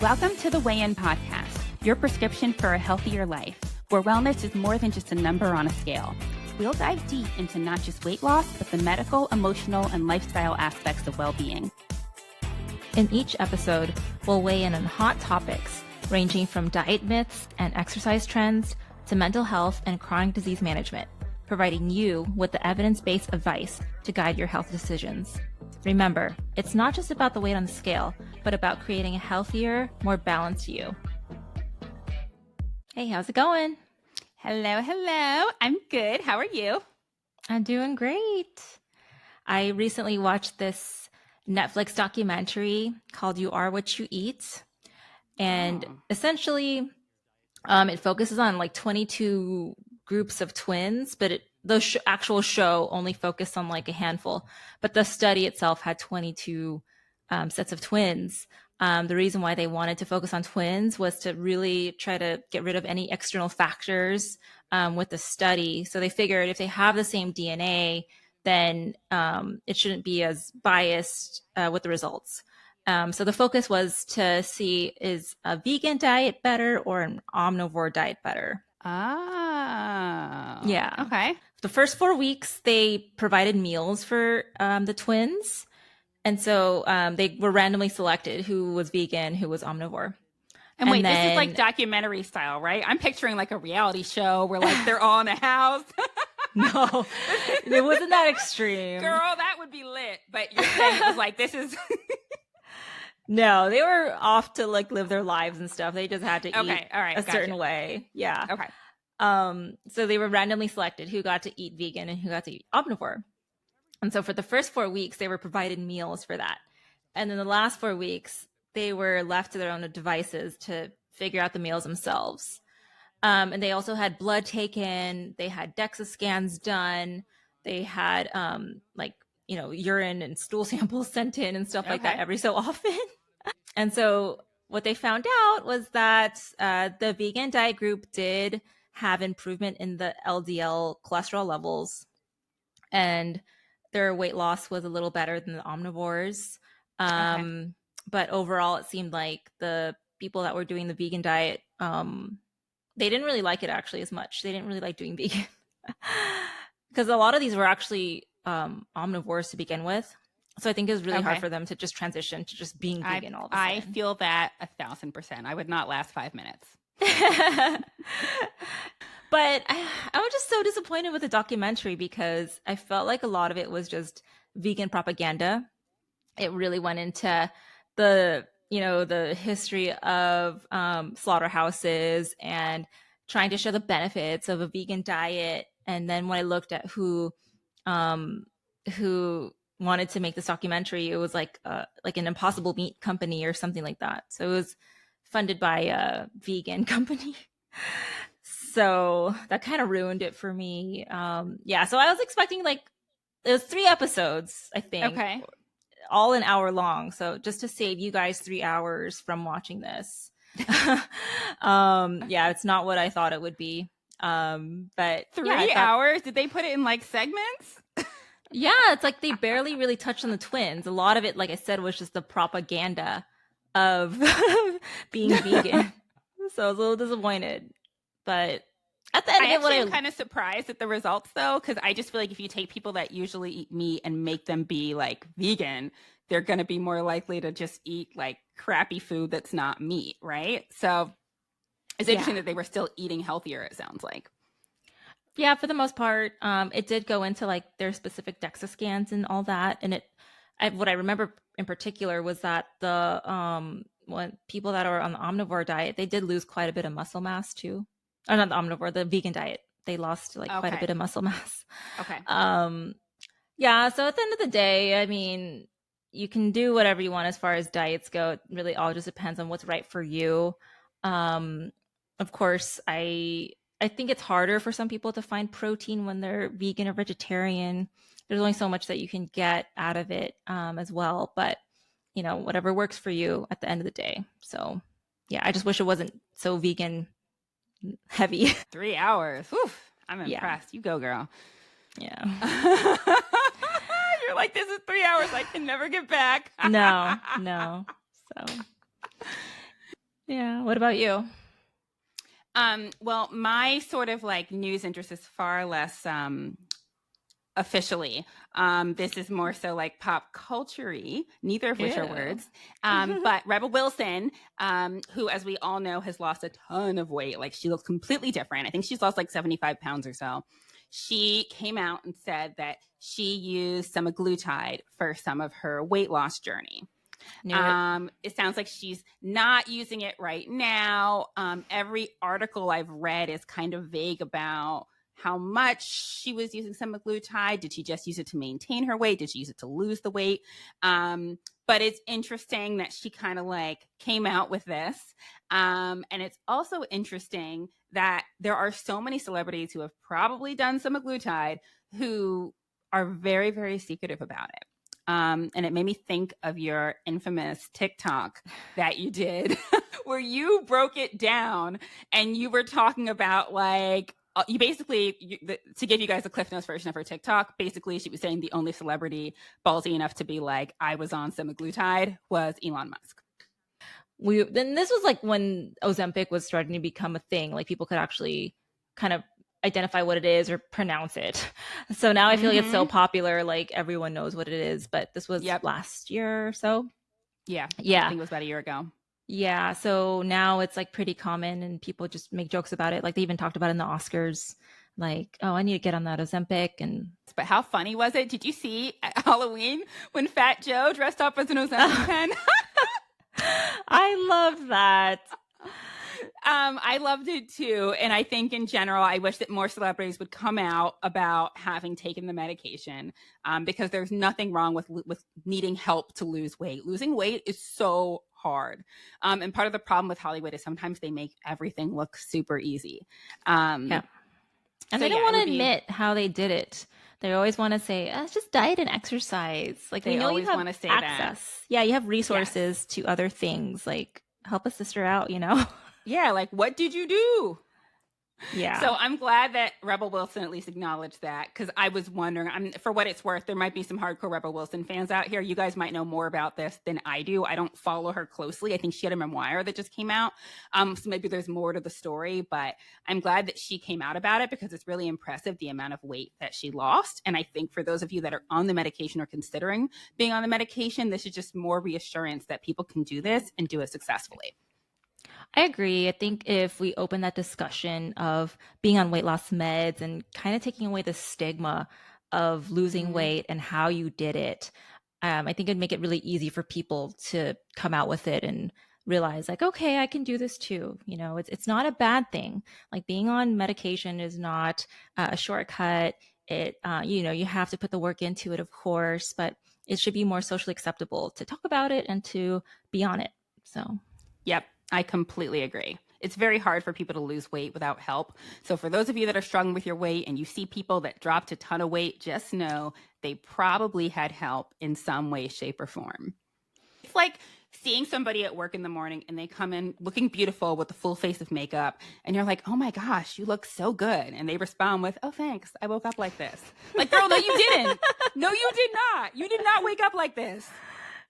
Welcome to the Weigh In Podcast, your prescription for a healthier life, where wellness is more than just a number on a scale. We'll dive deep into not just weight loss, but the medical, emotional, and lifestyle aspects of well-being. In each episode, we'll weigh in on hot topics ranging from diet myths and exercise trends to mental health and chronic disease management, providing you with the evidence-based advice to guide your health decisions. Remember, it's not just about the weight on the scale, but about creating a healthier, more balanced you. Hey, how's it going? Hello, hello. I'm good. How are you? I'm doing great. I recently watched this Netflix documentary called You Are What You Eat. And essentially, it focuses on like 22 groups of twins, but the actual show only focused on like a handful. But the study itself had 22 sets of twins. The reason why they wanted to focus on twins was to really try to get rid of any external factors with the study. So they figured if they have the same DNA, then it shouldn't be as biased with the results. So the focus was to see, is a vegan diet better or an omnivore diet better? Oh. Yeah. Okay. The first 4 weeks, they provided meals for the twins. And so they were randomly selected who was vegan, who was omnivore. And wait, this is like documentary style, right? I'm picturing like a reality show where like they're all in a house. No, it wasn't that extreme. Girl, that would be lit. But you're saying it was like, this is... No, they were off to like live their lives and stuff. They just had to eat a certain way. Yeah. Okay. So they were randomly selected who got to eat vegan and who got to eat omnivore. And so for the first 4 weeks, they were provided meals for that. And then the last 4 weeks, they were left to their own devices to figure out the meals themselves. And they also had blood taken. They had DEXA scans done. They had urine and stool samples sent in and stuff like that every so often. And so what they found out was that the vegan diet group did have improvement in the LDL cholesterol levels, and their weight loss was a little better than the omnivores. But overall, it seemed like the people that were doing the vegan diet, they didn't really like it actually as much. They didn't really like doing vegan because a lot of these were actually omnivores to begin with. So I think it was really hard for them to just transition to just being vegan all of a sudden. I feel that 1,000%. I would not last 5 minutes. But I was just so disappointed with the documentary because I felt like a lot of it was just vegan propaganda. It really went into the history of slaughterhouses and trying to show the benefits of a vegan diet. And then when I looked at who wanted to make this documentary, it was like an Impossible Meat company or something like that. So it was funded by a vegan company. So that kind of ruined it for me. So I was expecting it was 3 episodes, I think. Okay. All an hour long. So just to save you guys 3 hours from watching this. It's not what I thought it would be. But 3 hours? Did they put it in like segments? Yeah, it's like they barely really touched on the twins. A lot of it, like I said, was just the propaganda of being vegan. So I was a little disappointed. But at the end of it, I'm kind of surprised at the results, though, because I just feel like if you take people that usually eat meat and make them be like vegan, they're going to be more likely to just eat like crappy food that's not meat, right? So it's interesting that they were still eating healthier, it sounds like. Yeah, for the most part, it did go into like their specific DEXA scans and all that. And what I remember in particular was that the when people that are on the omnivore diet, they did lose quite a bit of muscle mass too. Or not the omnivore, the vegan diet. They lost quite a bit of muscle mass. Okay. So at the end of the day, I mean, you can do whatever you want as far as diets go. It really all just depends on what's right for you. Of course, I think it's harder for some people to find protein when they're vegan or vegetarian. There's only so much that you can get out of it as well. But, whatever works for you at the end of the day. So, yeah, I just wish it wasn't so vegan heavy. 3 hours. Oof, I'm impressed. You go, girl. Yeah. You're like, this is 3 hours I can never get back. No. So Yeah. What about you? Well, my sort of like news interest is far less officially. This is more so like pop culture-y, neither of which are Ew. words. But Rebel Wilson, who, as we all know, has lost a ton of weight. Like she looks completely different. I think she's lost like 75 pounds or so. She came out and said that she used semaglutide for some of her weight loss journey. Knew it. It sounds like she's not using it right now. Every article I've read is kind of vague about how much she was using semaglutide. Did she just use it to maintain her weight? Did she use it to lose the weight? But it's interesting that she kind of like came out with this. And it's also interesting that there are so many celebrities who have probably done semaglutide who are very, very secretive about it. And it made me think of your infamous TikTok that you did, where you broke it down and you were talking about like, you basically, to give you guys a Cliff Notes version of her TikTok, basically she was saying the only celebrity ballsy enough to be like, I was on semaglutide was Elon Musk. Then this was like when Ozempic was starting to become a thing. Like people could actually kind of identify what it is or pronounce it. So now I feel like it's so Mm-hmm. popular, like everyone knows what it is. But this was Yep. last year or so. Yeah. I Yeah. think it was about a year ago. Yeah. So now it's like pretty common and people just make jokes about it. Like they even talked about it in the Oscars. Like, oh, I need to get on that Ozempic. And But how funny was it? Did you see at Halloween when Fat Joe dressed up as an Ozempic pen? I love that. I loved it too. And I think in general, I wish that more celebrities would come out about having taken the medication, because there's nothing wrong with needing help to lose weight. Losing weight is so hard. And part of the problem with Hollywood is sometimes they make everything look super easy. Yeah. And So they don't yeah, it want to would be, admit how they did it. They always want to say, it's just diet and exercise. Like, we they know you always have want to say that. access. Yeah, you have Yes. resources to other things. Like, help a sister out, you know? Yeah. Like, what did you do? Yeah. So I'm glad that Rebel Wilson at least acknowledged that, because I was wondering, for what it's worth, there might be some hardcore Rebel Wilson fans out here. You guys might know more about this than I do. I don't follow her closely. I think she had a memoir that just came out. So maybe there's more to the story, but I'm glad that she came out about it because it's really impressive the amount of weight that she lost. And I think for those of you that are on the medication or considering being on the medication, this is just more reassurance that people can do this and do it successfully. I agree. I think if we open that discussion of being on weight loss meds and kind of taking away the stigma of losing Mm-hmm. weight and how you did it, I think it'd make it really easy for people to come out with it and realize, like, okay, I can do this too. You know, it's not a bad thing. Like being on medication is not a shortcut. You know, you have to put the work into it, of course, but it should be more socially acceptable to talk about it and to be on it. So. Yep, I completely agree. It's very hard for people to lose weight without help. So, for those of you that are struggling with your weight and you see people that dropped a ton of weight, just know they probably had help in some way, shape, or form. It's like seeing somebody at work in the morning and they come in looking beautiful with a full face of makeup, and you're like, oh my gosh, you look so good. And they respond with, oh, thanks. I woke up like this. Like, girl, no, you didn't. No, you did not. You did not wake up like this.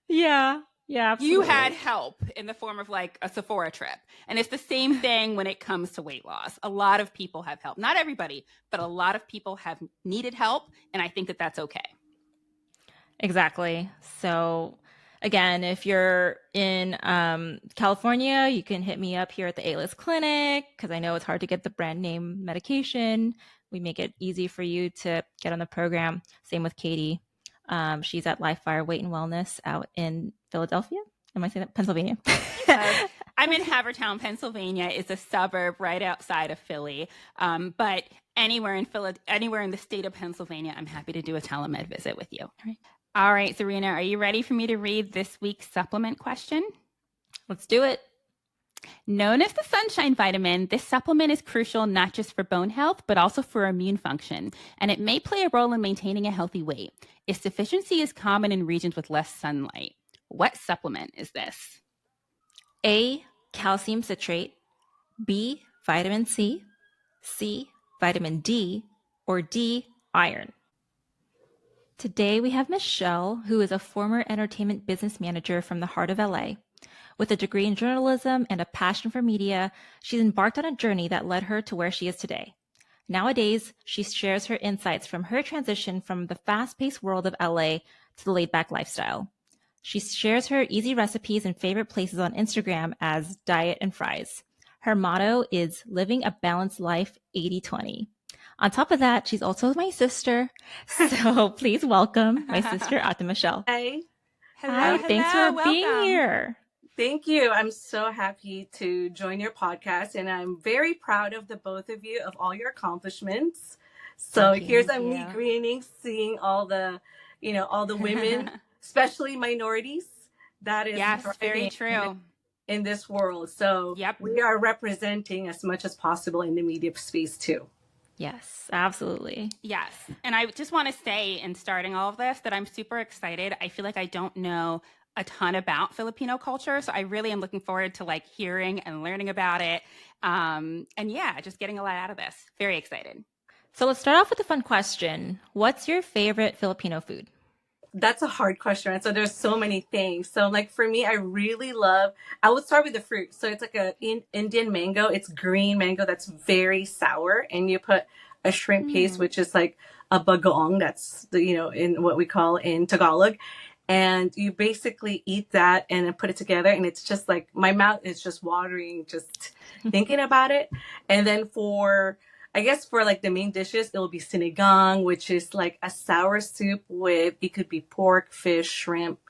Yeah. Yeah, You had absolutely. help in the form of like a Sephora trip. And it's the same thing when it comes to weight loss. A lot of people have help. Not everybody, but a lot of people have needed help. And I think that that's okay. Exactly. So again, if you're in California, you can hit me up here at the A-List Clinic because I know it's hard to get the brand name medication. We make it easy for you to get on the program. Same with Katie. She's at Lifefire Weight and Wellness out in Philadelphia. Am I saying that? Pennsylvania. Close. I'm in Havertown, Pennsylvania. It's a suburb right outside of Philly. But anywhere in the state of Pennsylvania, I'm happy to do a telemed visit with you. All right, Serena, are you ready for me to read this week's supplement question? Let's do it. Known as the sunshine vitamin, this supplement is crucial not just for bone health, but also for immune function, and it may play a role in maintaining a healthy weight. Its deficiency is common in regions with less sunlight. What supplement is this? A, calcium citrate. B, vitamin C. C, vitamin D. Or D, iron. Today we have Michelle, who is a former entertainment business manager from the heart of LA. With a degree in journalism and a passion for media, she's embarked on a journey that led her to where she is today. Nowadays, she shares her insights from her transition from the fast-paced world of LA to the laid-back lifestyle. She shares her easy recipes and favorite places on Instagram as Diet and Fries. Her motto is living a balanced life 80-20. On top of that, she's also my sister. So please welcome my sister, Ate Michelle. Hi. Hello, Hi, thanks hello, for being welcome. here. Thank you. I'm so happy to join your podcast, and I'm very proud of the both of you, of all your accomplishments. So Thank you. here's Thank a me you. greeting, seeing all the, all the women, especially minorities, that is Yes, very thriving true. in this world. So Yep. we are representing as much as possible in the media space too. Yes, absolutely. Yes. And I just want to say in starting all of this that I'm super excited. I feel like I don't know a ton about Filipino culture. So I really am looking forward to like hearing and learning about it. And yeah, just getting a lot out of this. Very excited. So let's start off with a fun question. What's your favorite Filipino food? That's a hard question, right? So there's so many things. So like for me, I would start with the fruit. So it's like Indian mango. It's green mango that's very sour. And you put a shrimp paste, which is like a bagoong. That's in what we call in Tagalog. And you basically eat that and then put it together. And it's just like my mouth is just watering, just thinking about it. And then I guess for like the main dishes, it will be sinigang, which is like a sour soup it could be pork, fish, shrimp,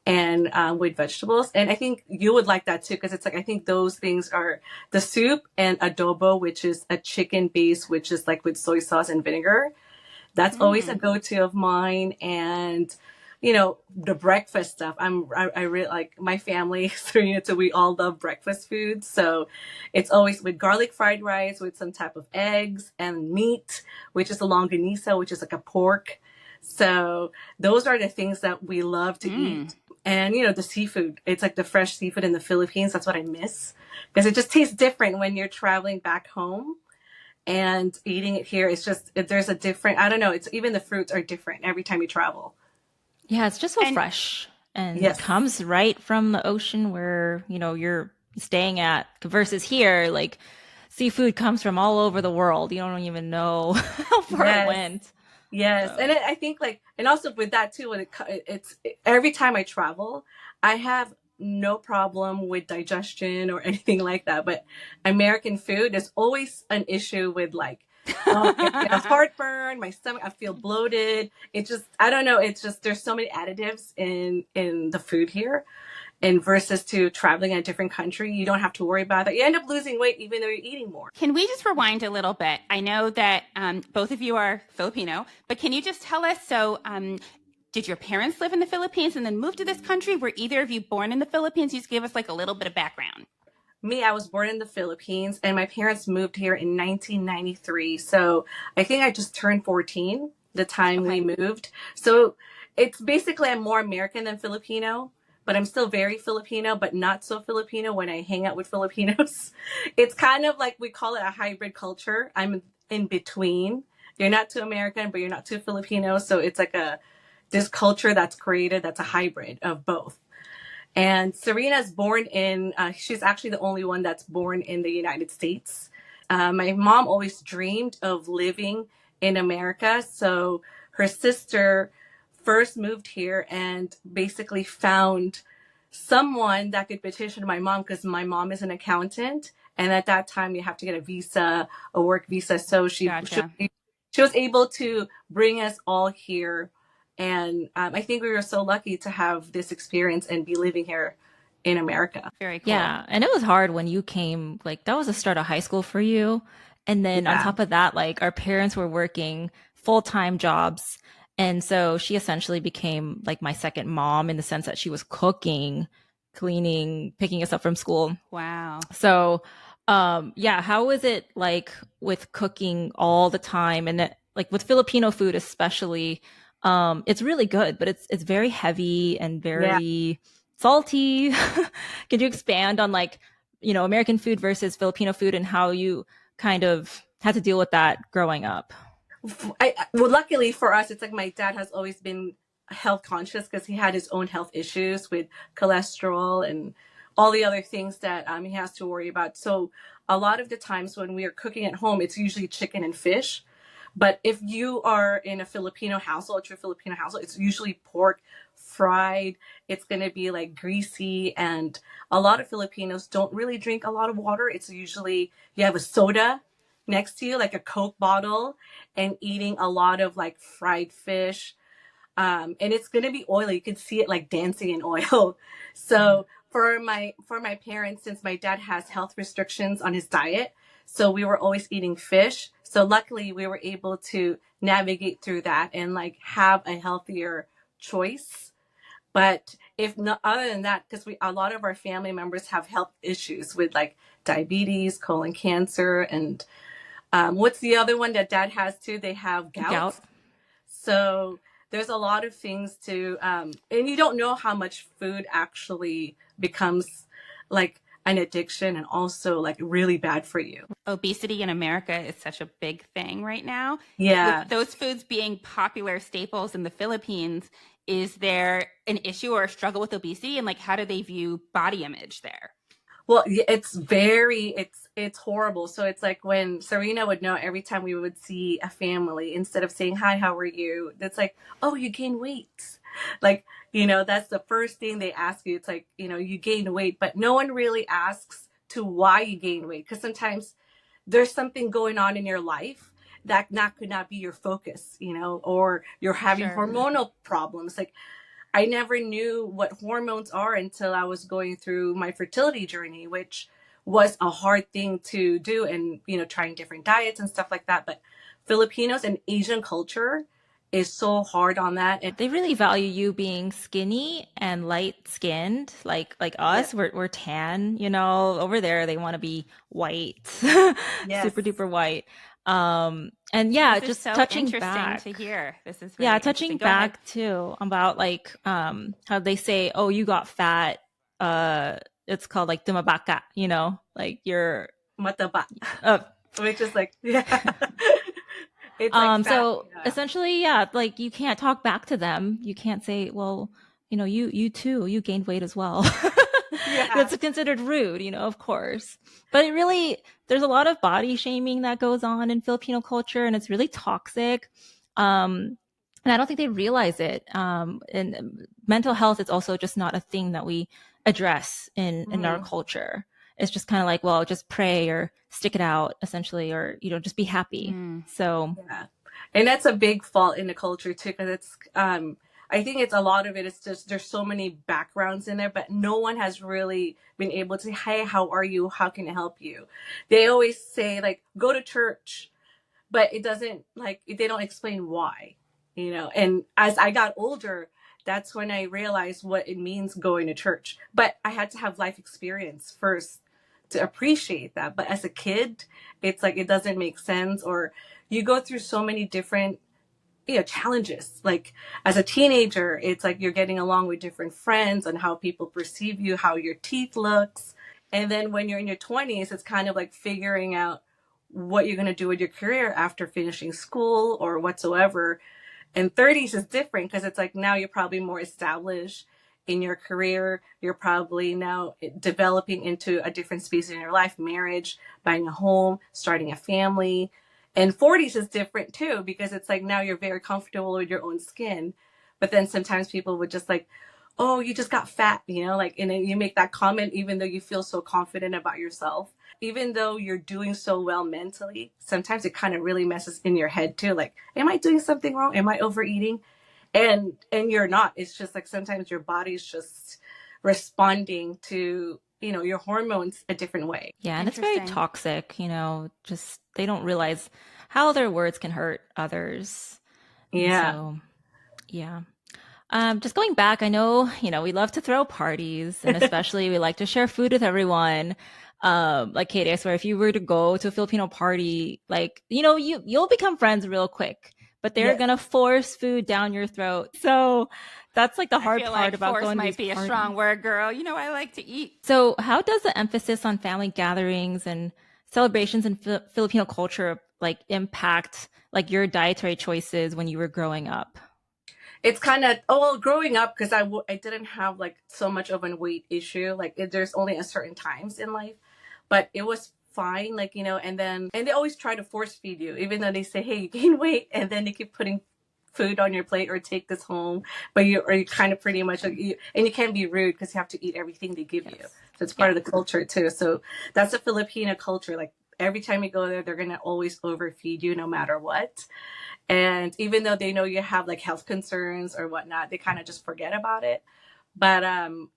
and with vegetables. And I think you would like that too, because it's like, I think those things are the soup and adobo, which is a chicken base, which is like with soy sauce and vinegar. That's always a go-to of mine. And the breakfast stuff. I really like my family. We all love breakfast food. So it's always with garlic fried rice with some type of eggs and meat, which is a longanisa, which is like a pork. So those are the things that we love to eat. And the seafood. It's like the fresh seafood in the Philippines. That's what I miss, because it just tastes different when you're traveling back home and eating it here. It's just there's a different. I don't know. It's even the fruits are different every time you travel. Yeah, it's just so fresh and Yes. comes right from the ocean where, you're staying at versus here, like seafood comes from all over the world. You don't even know how far it went. Yes. And I think and also with that too, when it's every time I travel, I have no problem with digestion or anything like that. But American food is always an issue with I get heartburn, my stomach, I feel bloated. It just, I don't know. It's just, there's so many additives in the food here. And versus to traveling in a different country, you don't have to worry about that. You end up losing weight even though you're eating more. Can we just rewind a little bit? I know that both of you are Filipino, but can you just tell us, did your parents live in the Philippines and then move to this country? Were either of you born in the Philippines? You just give us like a little bit of background. Me, I was born in the Philippines and my parents moved here in 1993. So I think I just turned 14 the time we moved. So it's basically, I'm more American than Filipino, but I'm still very Filipino, but not so Filipino when I hang out with Filipinos. It's kind of like, we call it a hybrid culture. I'm in between. You're not too American, but you're not too Filipino. So it's like this culture that's created that's a hybrid of both. And Serena's she's actually the only one that's born in the United States. My mom always dreamed of living in America. So her sister first moved here and basically found someone that could petition my mom, because my mom is an accountant. And at that time, you have to get a visa, a work visa. So she was able to bring us all here. And I think we were so lucky to have this experience and be living here in America. Very cool. Yeah. And it was hard when you came, that was the start of high school for you. And then on top of that, our parents were working full-time jobs. And so she essentially became my second mom in the sense that she was cooking, cleaning, picking us up from school. Wow. So, how was it with cooking all the time? And with Filipino food, especially, it's really good, but it's very heavy and very salty. Could you expand on American food versus Filipino food and how you kind of had to deal with that growing up? Well, luckily for us, it's my dad has always been health conscious because he had his own health issues with cholesterol and all the other things that he has to worry about. So a lot of the times when we are cooking at home, it's usually chicken and fish. But if you are in a Filipino household, true Filipino household, it's usually pork fried. It's going to be like greasy. And a lot of Filipinos don't really drink a lot of water. It's usually you have a soda next to you, like a Coke bottle, and eating a lot of like fried fish. And it's going to be oily. You can see it like dancing in oil. So for my parents, since my dad has health restrictions on his diet, so we were always eating fish. So luckily, we were able to navigate through that and like have a healthier choice. But if not, other than that, because we a lot of our family members have health issues with like diabetes, colon cancer, and what's the other one that dad has too? They have gout. Gout. So there's a lot of things to, and you don't know how much food actually becomes like an addiction and also like really bad for you. Obesity in America is such a big thing right now. Yeah. With those foods being popular staples in the Philippines, is there an issue or a struggle with obesity? And like, how do they view body image there? Well, it's horrible. So it's like when Serena would know every time we would see a family, instead of saying, hi, how are you? It's like, oh, you gain weight. Like, that's the first thing they ask you. It's like, you gain weight, but no one really asks to why you gain weight. Because sometimes there's something going on in your life that not could not be your focus, or you're having Sure. hormonal problems. Like I never knew what hormones are until I was going through my fertility journey, which was a hard thing to do, and trying different diets and stuff like that. But Filipinos and Asian culture is so hard on that. And They really value you being skinny and light skinned, like us. We're tan, over there they want to be white, Yes. super duper white. And yeah, This is just so touching interesting back. to hear. This is Yeah, really touching interesting. Go ahead. back too about like how they say, oh, you got fat. It's called like dumabaka, like you're mataba, uh, which is like, yeah. It's like fat, so yeah. essentially, yeah, like you can't talk back to them. You can't say, well, you too, you gained weight as well. Yeah. That's considered rude, of course. But it really, there's a lot of body shaming that goes on in Filipino culture, and it's really toxic. And I don't think they realize it. And mental health is also just not a thing that we address in our culture. It's just kind of like, well, just pray or stick it out, essentially, or just be happy. So Yeah. And that's a big fault in the culture too, because it's I think it's a lot of it is just there's so many backgrounds in there, but no one has really been able to say, hey, how are you? How can I help you? They always say like go to church, but it doesn't like they don't explain why, And as I got older, that's when I realized what it means going to church. But I had to have life experience first to appreciate that. But as a kid, it's like it doesn't make sense, or you go through so many different challenges. Like as a teenager, it's like you're getting along with different friends and how people perceive you, how your teeth looks. And then when you're in your 20s, it's kind of like figuring out what you're going to do with your career after finishing school or whatsoever. And 30s is different because it's like now you're probably more established in your career. You're probably now developing into a different space in your life, marriage, buying a home, starting a family. And 40s is different too, because it's like now you're very comfortable with your own skin. But then sometimes people would just like, oh, you just got fat, like, and then you make that comment, even though you feel so confident about yourself, even though you're doing so well mentally, sometimes it kind of really messes in your head too. Like, am I doing something wrong? Am I overeating? And you're not. It's just like sometimes your body's just responding to your hormones a different way. yeah, and it's very toxic, just they don't realize how their words can hurt others. Yeah. So, yeah. Just going back, I know, we love to throw parties, and especially we like to share food with everyone. Like Katie, I swear, if you were to go to a Filipino party, like, you'll become friends real quick, but they're gonna force food down your throat. So that's like the hard part like about force going to might these be parties. a strong word, girl. I like to eat. So how does the emphasis on family gatherings and celebrations in Filipino culture like impact like your dietary choices when you were growing up? It's kind of, oh, well, growing up, because I didn't have like so much of a weight issue. Like there's only a certain times in life, but it was fine. Like, and they always try to force feed you, even though they say, hey, you gain weight, and then they keep putting food on your plate or take this home, but you kind of pretty much like and you can't be rude because you have to eat everything they give you. Yes. So it's part Yeah. of the culture too. So that's a Filipino culture. Like every time you go there, they're gonna always overfeed you no matter what. And even though they know you have like health concerns or whatnot, they kind of just forget about it. But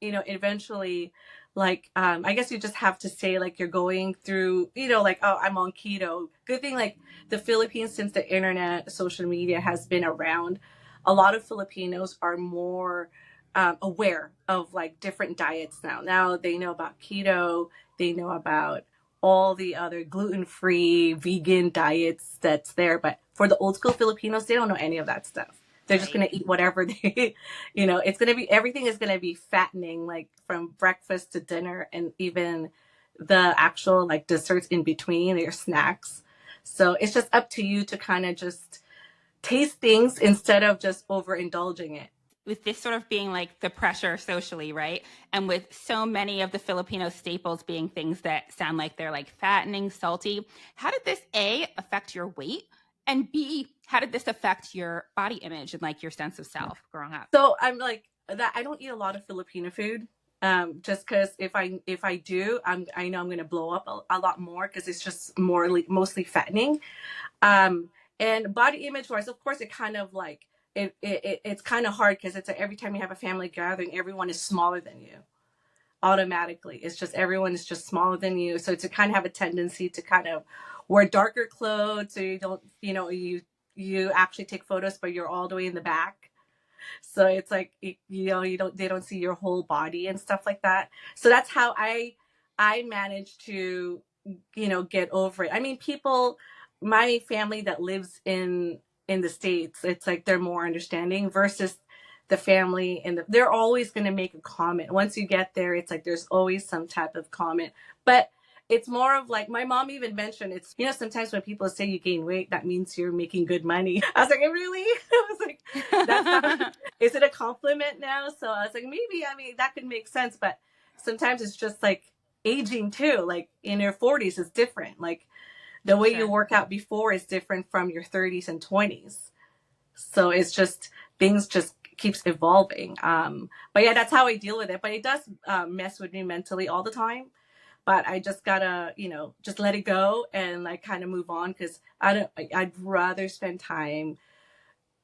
eventually, like I guess you just have to say like you're going through, like, oh, I'm on keto. Good thing, like the Philippines, since the internet, social media has been around, a lot of Filipinos are more aware of like different diets now. Now they know about keto, they know about all the other gluten-free vegan diets that's there. But for the old school Filipinos, they don't know any of that stuff. They're just Right. going to eat whatever they, it's going to be, everything is going to be fattening, like from breakfast to dinner, and even the actual like desserts in between, your snacks. So it's just up to you to kind of just taste things instead of just overindulging it. With this sort of being like the pressure socially, right? And with so many of the Filipino staples being things that sound like they're like fattening, salty, how did this A, affect your weight? And B, how did this affect your body image and like your sense of self growing up? So I'm like that. I don't eat a lot of Filipino food. Just because if I do, I know I'm gonna blow up a lot more because it's just mostly fattening. Um, and body image wise, of course, it kind of like it's kind of hard because it's like every time you have a family gathering, everyone is smaller than you automatically. It's just everyone is just smaller than you, so to kind of have a tendency to kind of wear darker clothes so you don't, you actually take photos, but you're all the way in the back. So it's like you don't they don't see your whole body and stuff like that. So that's how I managed to get over it. I mean, people, my family that lives in the States, it's like they're more understanding versus the family, and they're always going to make a comment. Once you get there, it's like there's always some type of comment. But it's more of like my mom even mentioned, it's sometimes when people say you gain weight, that means you're making good money. I was like, really? I was like, that's how, is it a compliment now? So I was like, maybe, I mean, that could make sense, but sometimes it's just like aging too. Like in your 40s is different. Like the way you Sure. work out before is different from your 30s and 20s. So it's just things just keeps evolving. But yeah, that's how I deal with it. But it does mess with me mentally all the time. But I just gotta, just let it go and like kind of move on, because I'd rather spend time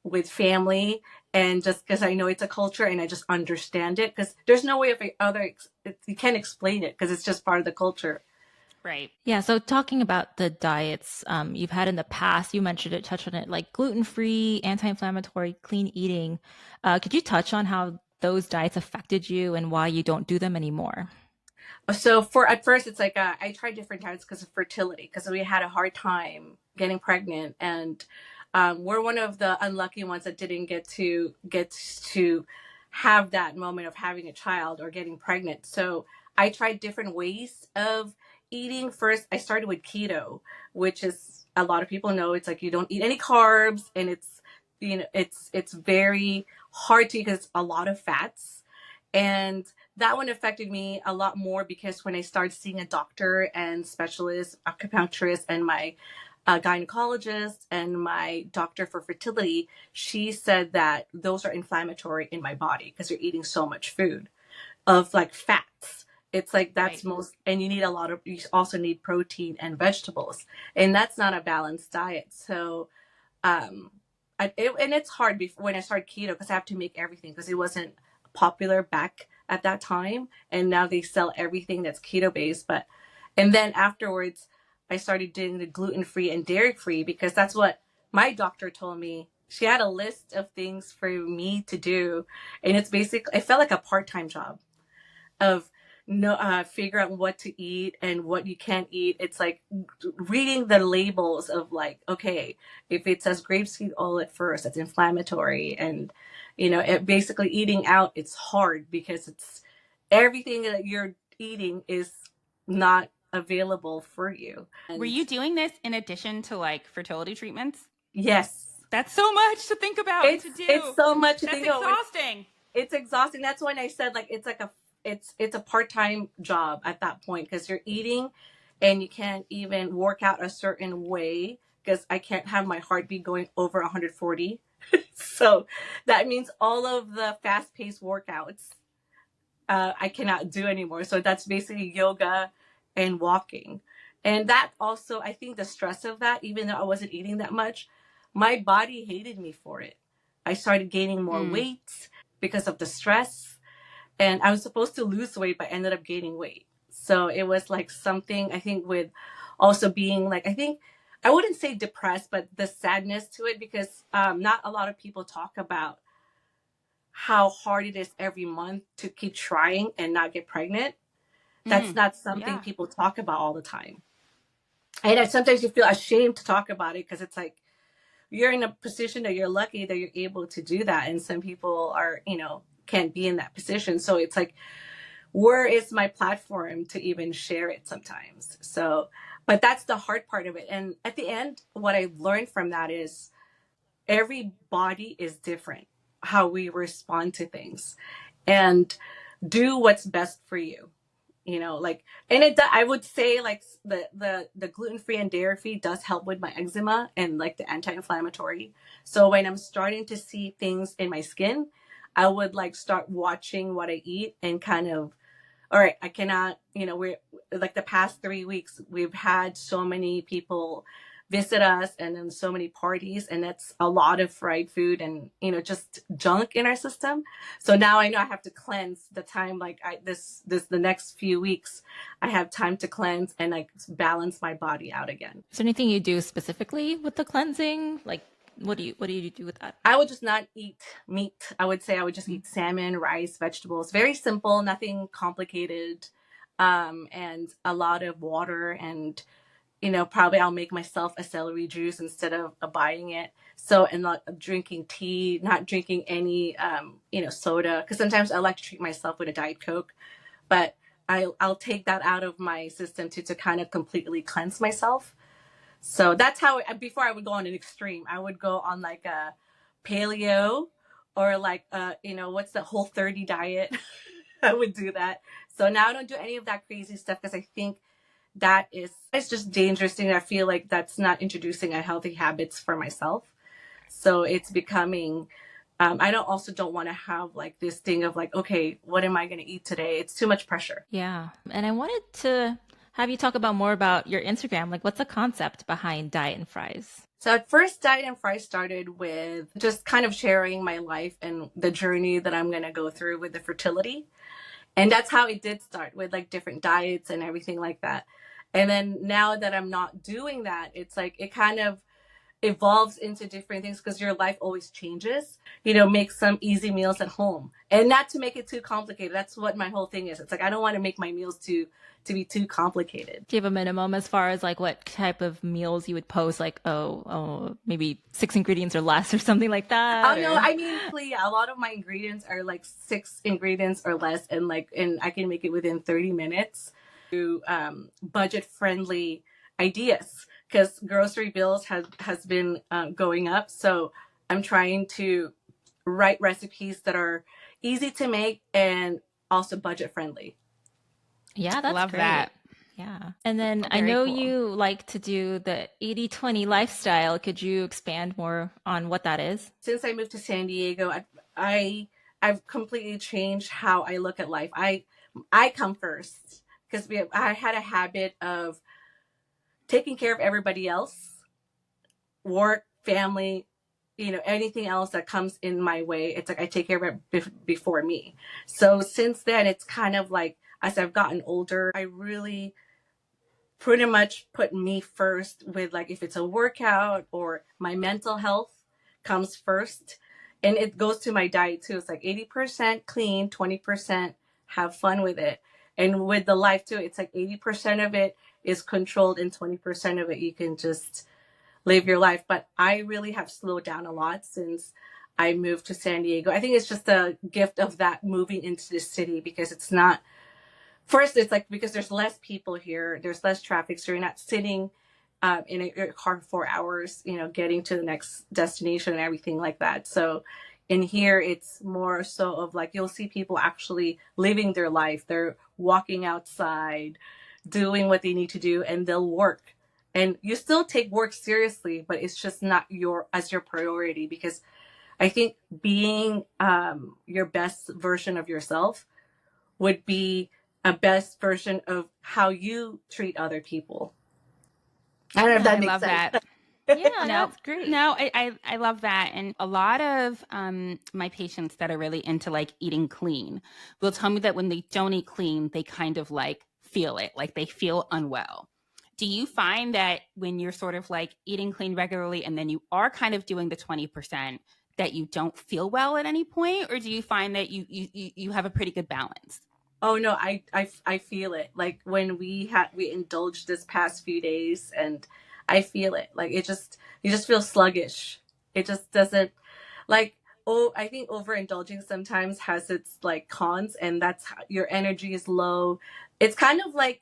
with family, and just because I know it's a culture and I just understand it, because there's no way of you can't explain it because it's just part of the culture. Right. Yeah. So talking about the diets you've had in the past, you mentioned it, touched on it, like gluten-free, anti-inflammatory, clean eating. Could you touch on how those diets affected you and why you don't do them anymore? So for at first, it's like I tried different diets because of fertility, because we had a hard time getting pregnant, and we're one of the unlucky ones that didn't get to have that moment of having a child or getting pregnant. So I tried different ways of eating. First, I started with keto, which is, a lot of people know, it's like you don't eat any carbs, and it's it's very hard to eat because it's a lot of fats. And that one affected me a lot more because when I started seeing a doctor and specialist, acupuncturist, and my gynecologist and my doctor for fertility, she said that those are inflammatory in my body because you're eating so much food of like fats. It's like that's Right. most, and you also need protein and vegetables, and that's not a balanced diet. So, um, and it's hard before when I started keto because I have to make everything because it wasn't popular back at that time, and now they sell everything that's keto based. But and then afterwards, I started doing the gluten free and dairy free because that's what my doctor told me. She had a list of things for me to do, and it's basically, it felt like a part time job of no figure out what to eat and what you can't eat. It's like reading the labels of like, okay, if it says grapeseed oil at first, it's inflammatory, and it basically eating out, it's hard because it's everything that you're eating is not available for you. Were And you doing this in addition to like fertility treatments? yes, That's so much to think about and to do. It's so much to That's think about. exhausting. It's exhausting. That's when I said like it's like it's a part-time job at that point because you're eating and you can't even work out a certain way because I can't have my heartbeat going over 140. So that means all of the fast-paced workouts I cannot do anymore. So that's basically yoga and walking. And that also, I think the stress of that, even though I wasn't eating that much, my body hated me for it. I started gaining more weight because of the stress. And I was supposed to lose weight, but ended up gaining weight. So it was like something, I think, with also being like, I think, I wouldn't say depressed, but the sadness to it because not a lot of people talk about how hard it is every month to keep trying and not get pregnant. That's not something people talk about all the time. And sometimes you feel ashamed to talk about it because it's like you're in a position that you're lucky that you're able to do that. And some people are, can't be in that position. So it's like, where is my platform to even share it sometimes? So, but that's the hard part of it. And at the end, what I learned from that is every body is different, how we respond to things, and do what's best for you. Like, and I would say like the gluten-free and dairy-free does help with my eczema and like the anti-inflammatory. So when I'm starting to see things in my skin, I would like start watching what I eat and kind of, all right, I cannot, we're like the past 3 weeks, we've had so many people visit us and then so many parties, and that's a lot of fried food and, just junk in our system. So now I know I have to cleanse the time, like the next few weeks, I have time to cleanse and like balance my body out again. Is there anything you do specifically with the cleansing? Like, what do you do with that? I would just not eat meat. I would say I would just eat salmon, rice, vegetables. Very simple, nothing complicated, and a lot of water. And probably I'll make myself a celery juice instead of buying it. So, and not drinking tea, not drinking any, soda. Because sometimes I like to treat myself with a Diet Coke, but I'll take that out of my system to kind of completely cleanse myself. So that's how, before I would go on an extreme, I would go on like a paleo or like, what's the Whole30 diet? I would do that. So now I don't do any of that crazy stuff because I think it's just dangerous thing. I feel like that's not introducing a healthy habits for myself. So it's becoming, I don't want to have like this thing of like, okay, what am I going to eat today? It's too much pressure. Yeah. And I wanted to have you talk about more about your Instagram. Like, what's the concept behind Diet and Fries? So at first, Diet and Fries started with just kind of sharing my life and the journey that I'm going to go through with the fertility. And that's how it did start, with like different diets and everything like that. And then now that I'm not doing that, it's like it kind of evolves into different things because your life always changes. Make some easy meals at home and not to make it too complicated. That's what my whole thing is. It's like I don't want to make my meals to be too complicated. Do you have a minimum as far as like what type of meals you would post? Like, maybe 6 ingredients or less or something like that? Oh no, I mean, yeah, a lot of my ingredients are like 6 ingredients or less, and I can make it within 30 minutes. To budget friendly ideas because grocery bills has been going up. So I'm trying to write recipes that are easy to make and also budget friendly. Yeah, that's Love great. that. Yeah. And then I Very know cool. you like to do the 80-20 lifestyle. Could you expand more on what that is? Since I moved to San Diego, I've completely changed how I look at life. I come first because I had a habit of taking care of everybody else, work, family, anything else that comes in my way. It's like I take care of it before me. So since then, it's kind of like as I've gotten older, I really pretty much put me first with like if it's a workout or my mental health comes first. And it goes to my diet too. It's like 80% clean, 20% have fun with it. And with the life too, it's like 80% of it is controlled and 20% of it you can just live your life. But I really have slowed down a lot since I moved to San Diego. I think it's just a gift of that moving into the city because it's not, first it's like because there's less people here, there's less traffic, so you're not sitting in a car 4 hours, getting to the next destination and everything like that. So in here, it's more so of like you'll see people actually living their life. They're walking outside, doing what they need to do, and they'll work. And you still take work seriously, but it's just not your priority, because I think being your best version of yourself would be a best version of how you treat other people. I don't know if that I makes love sense. that. Yeah, No, that's great. no, I love that. And a lot of my patients that are really into like eating clean will tell me that when they don't eat clean, they kind of like feel it, like they feel unwell. Do you find that when you're sort of like eating clean regularly and then you are kind of doing the 20%, that you don't feel well at any point? Or do you find that you have a pretty good balance? Oh no, I feel it. Like when we indulged this past few days, and I feel it. Like you just feel sluggish. It just doesn't like. Oh, I think overindulging sometimes has its like cons, and that's how your energy is low. It's kind of like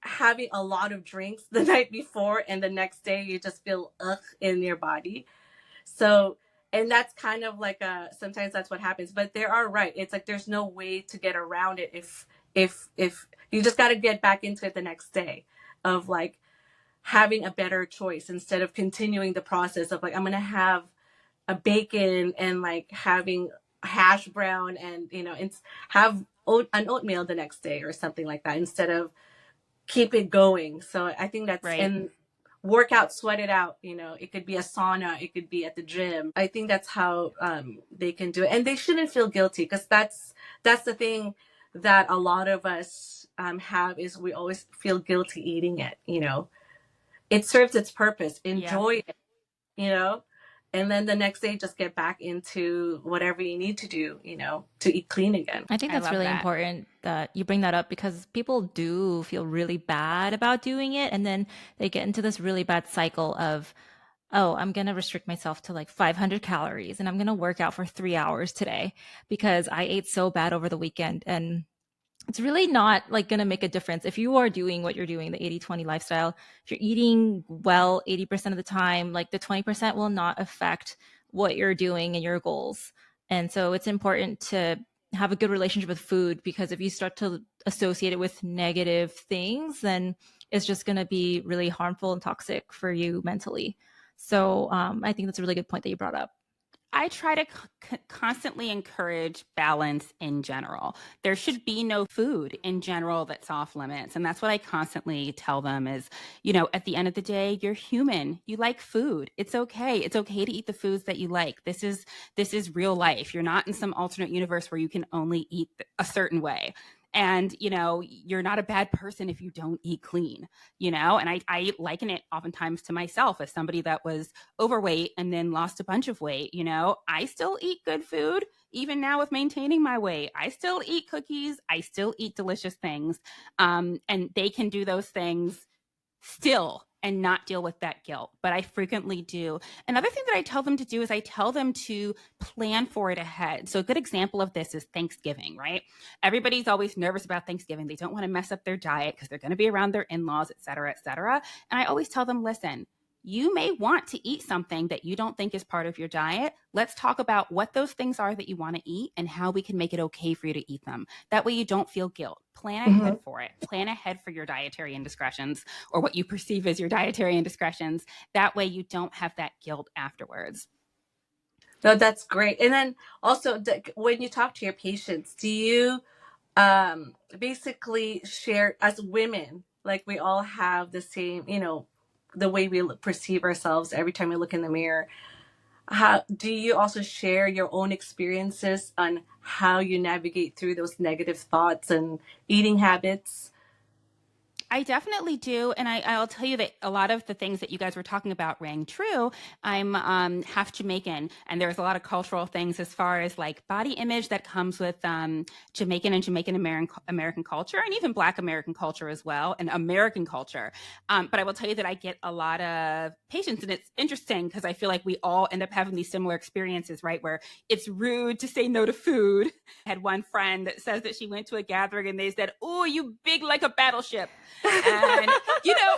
having a lot of drinks the night before, and the next day you just feel in your body. So, and that's kind of like sometimes that's what happens, but they are right. It's like there's no way to get around it. If you just got to get back into it the next day, of like having a better choice instead of continuing the process of like, I'm going to have a bacon and like having hash brown, and, it's have an oatmeal the next day or something like that, instead of keep it going. So I think that's, Right. and work out, sweat it out. It could be a sauna, it could be at the gym. I think that's how they can do it, and they shouldn't feel guilty, because that's the thing that a lot of us have, is we always feel guilty eating it. It serves its purpose. Yeah. Enjoy it. you know and then the next day just get back into whatever you need to do, to eat clean again. I think I that's love really that. important that you bring that up, because people do feel really bad about doing it. And then they get into this really bad cycle of, oh, I'm going to restrict myself to like 500 calories and I'm going to work out for 3 hours today because I ate so bad over the weekend. And it's really not like going to make a difference if you are doing what you're doing, the 80-20 lifestyle. If you're eating well 80% of the time, like the 20% will not affect what you're doing and your goals. And so it's important to have a good relationship with food, because if you start to associate it with negative things, then it's just going to be really harmful and toxic for you mentally. So I think that's a really good point that you brought up. I try to constantly encourage balance in general. There should be no food in general that's off limits. And that's what I constantly tell them is, at the end of the day, you're human. You like food. It's okay. It's okay to eat the foods that you like. This is real life. You're not in some alternate universe where you can only eat a certain way. And, you're not a bad person if you don't eat clean, and I liken it oftentimes to myself as somebody that was overweight and then lost a bunch of weight. I still eat good food. Even now with maintaining my weight, I still eat cookies. I still eat delicious things. And they can do those things still and not deal with that guilt. But I frequently do. Another thing that I tell them to do is I tell them to plan for it ahead. So a good example of this is Thanksgiving, right? Everybody's always nervous about Thanksgiving. They don't want to mess up their diet because they're going to be around their in-laws, et cetera, et cetera. And I always tell them, listen, you may want to eat something that you don't think is part of your diet. Let's talk about what those things are that you want to eat and how we can make it okay for you to eat them. That way you don't feel guilt. Plan ahead for it. Plan ahead for your dietary indiscretions, or what you perceive as your dietary indiscretions. That way you don't have that guilt afterwards. No, that's great. And then also, when you talk to your patients, do you basically share, as women, like we all have the same, the way we perceive ourselves every time we look in the mirror? How do you also share your own experiences on how you navigate through those negative thoughts and eating habits? I definitely do. And I'll tell you that a lot of the things that you guys were talking about rang true. I'm half Jamaican, and there's a lot of cultural things as far as like body image that comes with Jamaican and Jamaican American culture, and even Black American culture as well, and American culture. But I will tell you that I get a lot of patients, and it's interesting because I feel like we all end up having these similar experiences, right? Where it's rude to say no to food. I had one friend that says that she went to a gathering and they said, "Oh, you big like a battleship." And,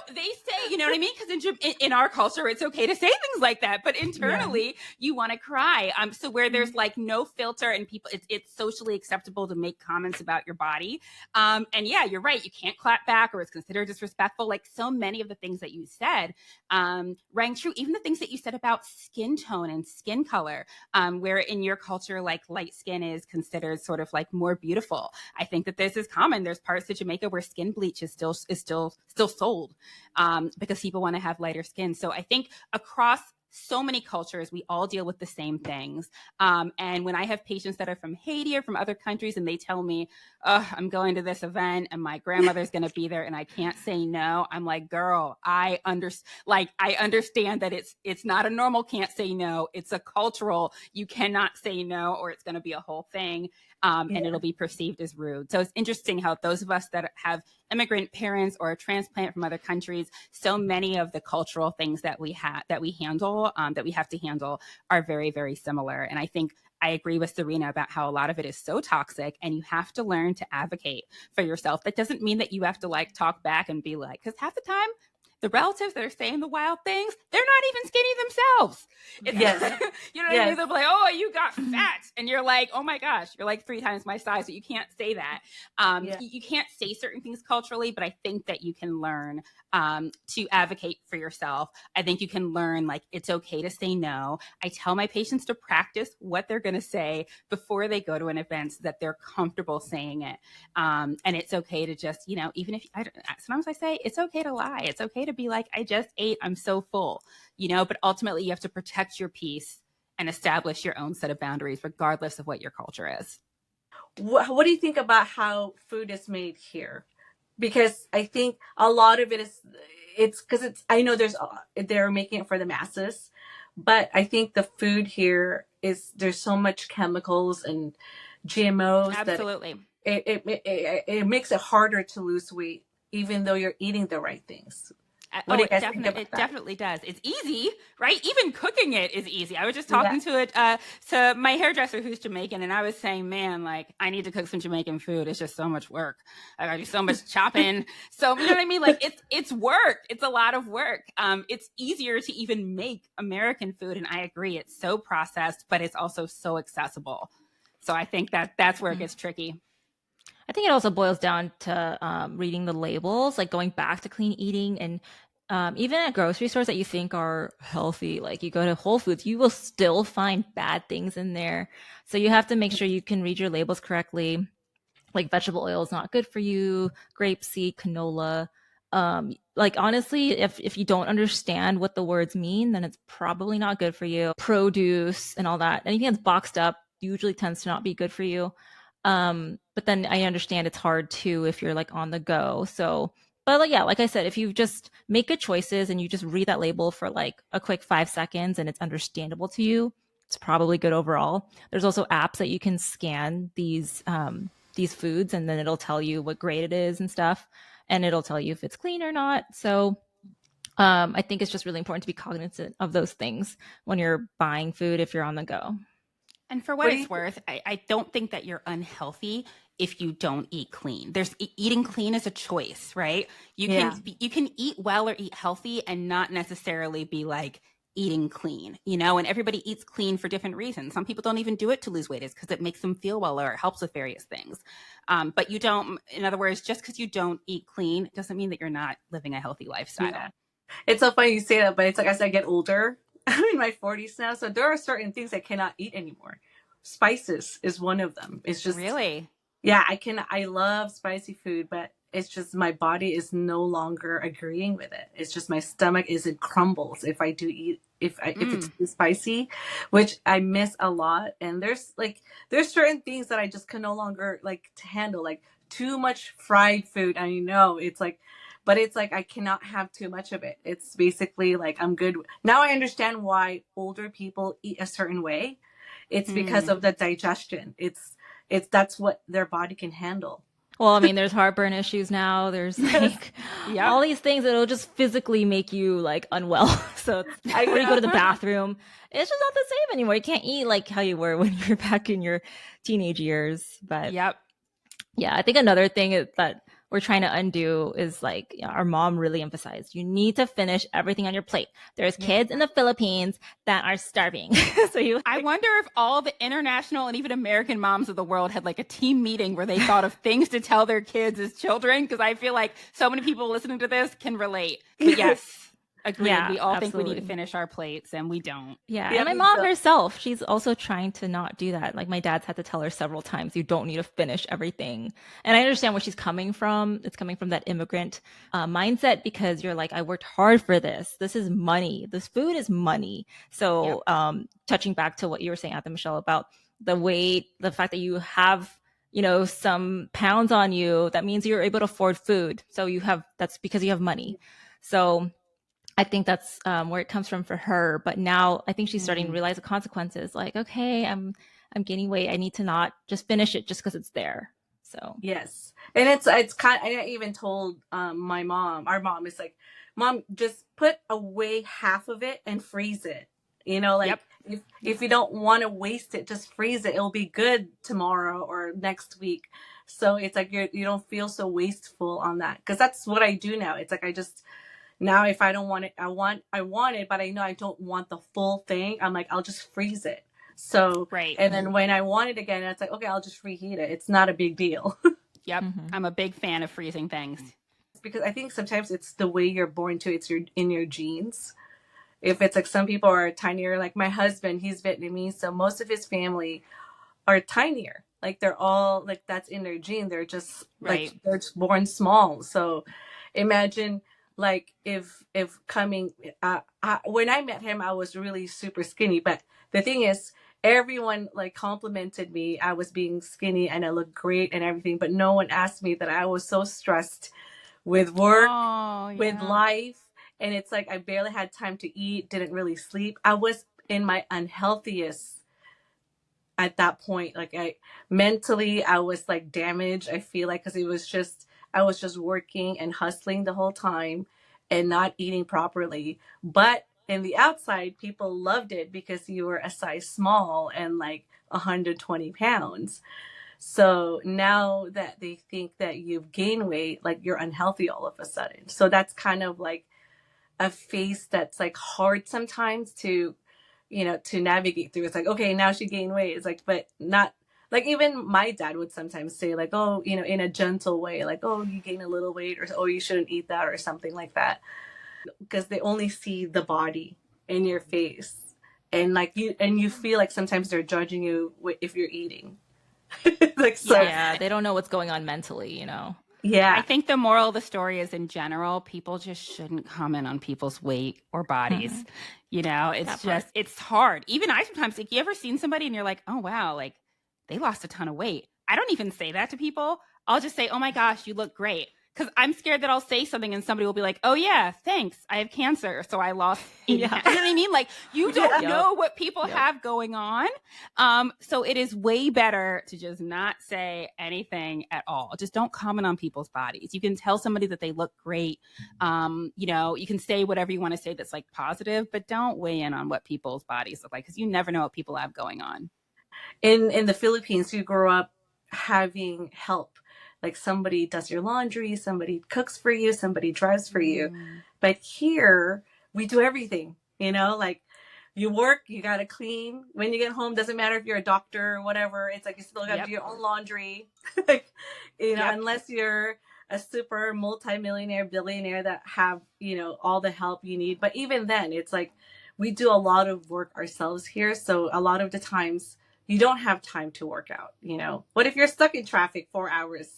they say, you know what I mean? Because in our culture, it's okay to say things like that. But internally, you want to cry. So where there's like no filter and people, it's socially acceptable to make comments about your body. And yeah, you're right. You can't clap back or it's considered disrespectful. Like so many of the things that you said rang true. Even the things that you said about skin tone and skin color, where in your culture, like light skin is considered sort of like more beautiful. I think that this is common. There's parts of Jamaica where skin bleach is still sold because people want to have lighter skin. So I think across so many cultures, we all deal with the same things. And when I have patients that are from Haiti or from other countries and they tell me, oh, I'm going to this event and my grandmother's going to be there and I can't say no, I'm like, girl, I understand that it's not a normal can't say no. It's a cultural, you cannot say no or it's going to be a whole thing. And it'll be perceived as rude. So it's interesting how those of us that have immigrant parents or a transplant from other countries, so many of the cultural things that we have to handle are very, very similar. And I think I agree with Serena about how a lot of it is so toxic and you have to learn to advocate for yourself. That doesn't mean that you have to like talk back and be like, because half the time the relatives that are saying the wild things, they're not even skinny themselves. Yes. You know what I mean? They'll be like, oh, you got fat. And you're like, oh my gosh, you're like 3 times my size. But you can't say that. You can't say certain things culturally, but I think that you can learn to advocate for yourself. I think you can learn like it's okay to say no. I tell my patients to practice what they're going to say before they go to an event so that they're comfortable saying it. And it's okay to just, even if sometimes I say it's okay to lie. It's okay to be like, I just ate, I'm so full, but ultimately you have to protect your peace and establish your own set of boundaries, regardless of what your culture is. What do you think about how food is made here? Because I think a lot of it's because I know they're making it for the masses, but I think the food here there's so much chemicals and GMOs. Absolutely. That it makes it harder to lose weight, even though you're eating the right things. What do you guys think about that? It definitely does. It's easy, right? Even cooking it is easy. I was just talking to my hairdresser who's Jamaican, and I was saying, man, like I need to cook some Jamaican food. It's just so much work. I gotta do so much chopping. So you know what I mean? Like it's work. It's a lot of work. It's easier to even make American food, and I agree. It's so processed, but it's also so accessible. So I think that's where it gets tricky. I think it also boils down to reading the labels, like going back to clean eating. And even at grocery stores that you think are healthy, like you go to Whole Foods, you will still find bad things in there. So you have to make sure you can read your labels correctly. Like vegetable oil is not good for you, grapeseed, canola. Like honestly, if you don't understand what the words mean, then it's probably not good for you. Produce and all that, anything that's boxed up usually tends to not be good for you. But then I understand it's hard too if you're like on the go. So, but like I said, if you just make good choices and you just read that label for like a quick 5 seconds and it's understandable to you, it's probably good overall. There's also apps that you can scan these foods and then it'll tell you what grade it is and stuff, and it'll tell you if it's clean or not. So I think it's just really important to be cognizant of those things when you're buying food if you're on the go. And for what it's worth, I don't think that you're unhealthy if you don't eat clean. Eating clean is a choice, right? You can eat well or eat healthy and not necessarily be like eating clean, and everybody eats clean for different reasons. Some people don't even do it to lose weight. It's because it makes them feel well or it helps with various things. But you don't, in other words, just because you don't eat clean doesn't mean that you're not living a healthy lifestyle. Yeah. It's so funny you say that, but it's like as I get older, I'm in my 40s now, so there are certain things I cannot eat anymore. Spices is one of them. It's just really, yeah, I love spicy food, but it's just my body is no longer agreeing with it. It's just my stomach it crumbles if I do eat if it's too spicy, which I miss a lot. And there's certain things that I just can no longer like to handle, like too much fried food. I know it's like. But it's like I cannot have too much of it. It's basically like I'm good. Now I understand why older people eat a certain way. It's because of the digestion. It's that's what their body can handle. Well, I mean, there's heartburn issues now. There's like all these things that'll just physically make you like unwell. So when you go to the bathroom, it's just not the same anymore. You can't eat like how you were when you were back in your teenage years. But yeah, I think another thing is that we're trying to undo is like, you know, our mom really emphasized, you need to finish everything on your plate. There's kids in the Philippines that are starving. So I wonder if all the international and even American moms of the world had like a team meeting where they thought of things to tell their kids as children, because I feel like so many people listening to this can relate. But yes, agreed. Yeah, we all think we need absolutely. to finish our plates and we don't. Yeah, Yeah, and my me mom too. herself, she's also trying to not do that. Like my dad's had to tell her several times, you don't need to finish everything. And I understand where she's coming from. It's coming from that immigrant mindset, because you're like, I worked hard for this. This is money. This food is money. So, touching back to what you were saying, Ate Michelle, about the weight, the fact that you have, you know, some pounds on you, that means you're able to afford food. So that's because you have money. So I think that's where it comes from for her. But now I think she's starting to realize the consequences. Like, okay, I'm gaining weight. I need to not just finish it just because it's there. So Yes. And it's kind I even told my mom, our mom is like, Mom, just put away half of it and freeze it. You know, like Yep. if you don't want to waste it, just freeze it. It'll be good tomorrow or next week. So it's like you don't feel so wasteful on that. Because that's what I do now. It's like I just now if I don't want it, I want it, but I know I don't want the full thing. I'm like, I'll just freeze it. So Right. and then when I want it again, it's like, okay, I'll just reheat it. It's not a big deal. Yep. I'm a big fan of freezing things. Because I think sometimes it's the way you're born to, it's in your genes. If it's like some people are tinier, like my husband, he's Vietnamese, so most of his family are tinier. Like they're all like that's in their gene. They're just Right. like they're just born small. So imagine like if coming when I met him, I was really super skinny. But the thing is, everyone like complimented me. I was being skinny and I looked great and everything, but no one asked me that I was so stressed with work, Oh, with yeah. life. And it's like I barely had time to eat, didn't really sleep. I was in my unhealthiest at that point. Like I mentally, I was like damaged. I feel like because I was just working and hustling the whole time and not eating properly. But in the outside, people loved it because you were a size small and like 120 pounds. So now that they think that you've gained weight, like you're unhealthy all of a sudden. So that's kind of like a phase that's like hard sometimes to, to navigate through. It's like, okay, now she gained weight. It's like, but not like even my dad would sometimes say like, oh, in a gentle way, like, oh, you gain a little weight or, oh, you shouldn't eat that or something like that. Because they only see the body in your face. And like you feel like sometimes they're judging you if you're eating. Like, so, yeah, they don't know what's going on mentally, you know. I yeah. think the moral of the story is in general, people just shouldn't comment on people's weight or bodies. You know, it's That part. just, it's hard. Even I sometimes, like, you ever seen somebody and you're like, oh, wow, like they lost a ton of weight. I don't even say that to people. I'll just say, oh my gosh, you look great. Because I'm scared that I'll say something and somebody will be like, oh yeah, thanks. I have cancer. So I lost 80 Yeah. pounds. You know what I mean? Like you don't Yep. know what people Yep. have going on. So it is way better to just not say anything at all. Just don't comment on people's bodies. You can tell somebody that they look great. You can say whatever you want to say that's like positive, but don't weigh in on what people's bodies look like because you never know what people have going on. In the Philippines, you grow up having help. Like somebody does your laundry, somebody cooks for you, somebody drives for you. But here, we do everything, like you work, you got to clean. When you get home, doesn't matter if you're a doctor or whatever. It's like you still got to do your own laundry. Like, unless you're a super multimillionaire, billionaire that have, all the help you need. But even then, it's like we do a lot of work ourselves here. So a lot of the times you don't have time to work out. What if you're stuck in traffic 4 hours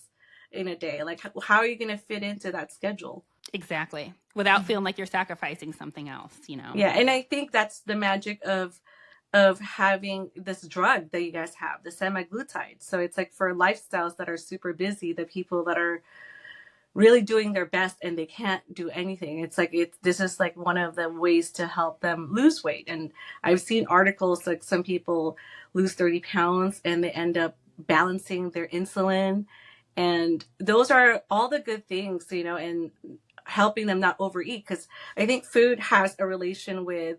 in a day? Like, how are you going to fit into that schedule? Exactly. Without feeling like you're sacrificing something else, Yeah. And I think that's the magic of having this drug that you guys have, the semaglutide. So it's like for lifestyles that are super busy, the people that are really doing their best and they can't do anything. It's like this is like one of the ways to help them lose weight. And I've seen articles like some people lose 30 pounds and they end up balancing their insulin. And those are all the good things, and helping them not overeat. Because I think food has a relation with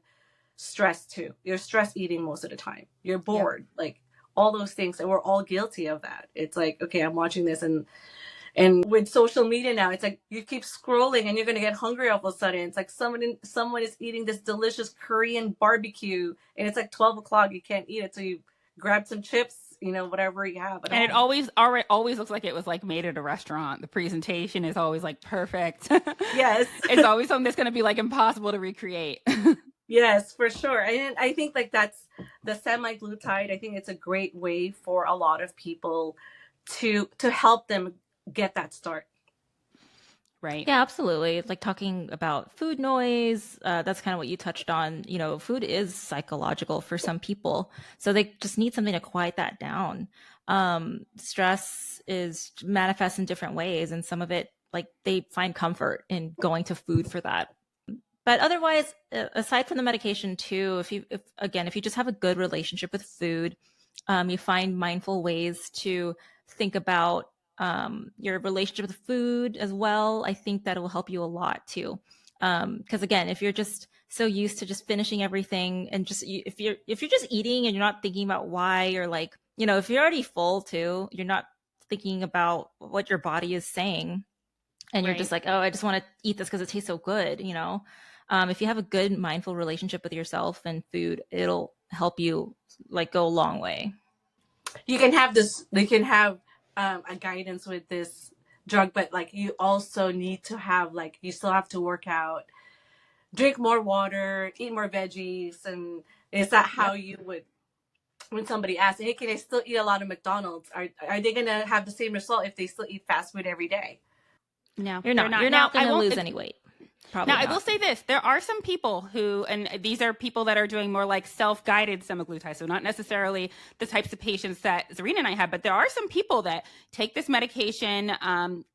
stress too. You're stress eating most of the time. You're bored, like all those things. And we're all guilty of that. It's like, okay, I'm watching this and And with social media now, it's like you keep scrolling and you're gonna get hungry all of a sudden. It's like someone is eating this delicious Korean barbecue, and it's like 12 o'clock. You can't eat it, so you grab some chips, whatever you have at And it home. always looks like it was like made at a restaurant. The presentation is always like perfect. Yes. It's always something that's going to be like impossible to recreate. Yes, for sure. And I think like that's the semaglutide. I think it's a great way for a lot of people to help them get that start. Right. Yeah, absolutely. Like talking about food noise, that's kind of what you touched on. Food is psychological for some people. So they just need something to quiet that down. Stress is manifests in different ways, and some of it, like they find comfort in going to food for that. But otherwise, aside from the medication too, if you just have a good relationship with food, you find mindful ways to think about your relationship with food as well. I think that it will help you a lot too. Because again, if you're just so used to just finishing everything and if you're just eating and you're not thinking about why, or like, if you're already full too, you're not thinking about what your body is saying, and you're just like, oh, I just want to eat this because it tastes so good. If you have a good mindful relationship with yourself and food, it'll help you like go a long way. You can have a guidance with this drug, but like you also need to have, like, you still have to work out, drink more water, eat more veggies. And is that how you would, when somebody asks, hey, can I still eat a lot of McDonald's, are they gonna have the same result if they still eat fast food every day? No, You're not going to lose any weight. Probably now, not. I will say this. There are some people who, and these are people that are doing more like self-guided semaglutide, so not necessarily the types of patients that Zarina and I have, but there are some people that take this medication